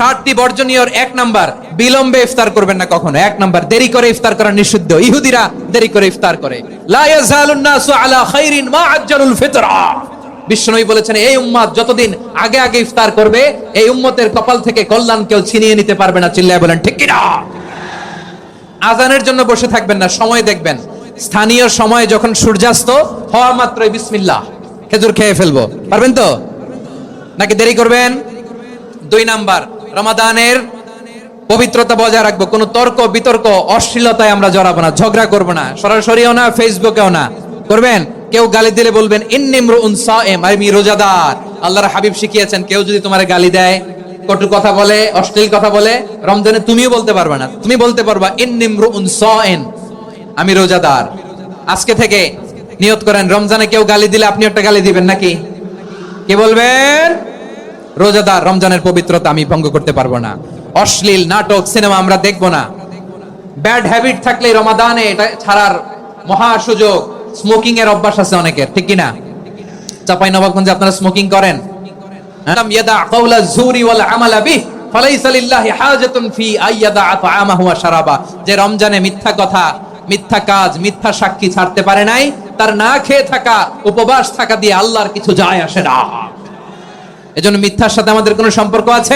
7টি বর্জনীয়র 1 number, বিলম্বে ইফতার করবেন না কখনো। 1 নাম্বার, দেরি করে ইফতার করা নিষিদ্ধ। ইহুদিরা দেরি করে ইফতার করে। লা ইয়াজালুন নাসু আলা খাইরিন মা আজ্জালুল ফিতরা। বিশ্বনবী বলেছেন, এই উম্মত যতদিন আগে আগে ইফতার করবে, এই উম্মতের কপাল থেকে কল্যাণ কেউ ছিনিয়ে নিতে পারবে না। চিল্লায় বলেন ঠিক কিনা? আজানের জন্য বসে থাকবেন না, সময় দেখবেন। স্থানীয় সময় যখন সূর্যাস্ত হওয়া মাত্রই বিসমিল্লাহ, খেজুর খেয়ে ফেলবো। পারবেন তো নাকি দেরি করবেন? 2 নাম্বার, রমাদানের পবিত্রতা বজায় রাখবো। কোনো তর্ক বিতর্ক অশ্লীলতায় আমরা জড়াবো না, ঝগড়া করবো না, সরাসরিও না, ফেসবুকেও না। করবেন? কেউ গালি দিলে বলবেন ইন্নী ইমরুউন সাইম, আমি রোজাদার। আল্লাহর হাবিব শিখিয়েছেন, কেউ যদি তোমার গালি দেয়, কটু কথা বলে, অশ্লীল কথা বলে, রমজানে তুমিও বলতে পারবে না। তুমি বলতে পারবা ইন্নী ইমরুউন সাইম, আমি রোজাদার। আজকে থেকে নিয়ত করেন, রমজানে কেউ গালি দিলে আপনি একটা গালি দিবেন নাকি? কি বলবেন? রোজাদার, রমজানের পবিত্রতা আমি ভঙ্গ করতে পারবো না। অশ্লীল নাটক সিনেমা আমরা দেখবো না। ব্যাড হ্যাবিট থাকলে রমাদানে এটা ছাড়ার মহা সুযোগ। স্মোকিং এর অভ্যাস আছে অনেকের, ঠিক কিনা? চাঁপাইনবাবগঞ্জে আপনারা স্মোকিং করেন? আলাম ইয়াদা কাওলা যুরি ওয়াল আমালা বিহি ফালাইসা লিল্লাহি হাজাতুন ফি আইয়াদা তাআমাহু ওয়া শারাবা। যে রমজানে মিথ্যা কথা, মিথ্যা কাজ, মিথ্যা সাক্ষী ছাড়তে পারে নাই, তার না খেয়ে থাকা, উপবাস থাকা দিয়ে আল্লাহর কিছু যায় আসে না। এজন্য মিথ্যার সাথে আমাদের কোনো সম্পর্ক আছে?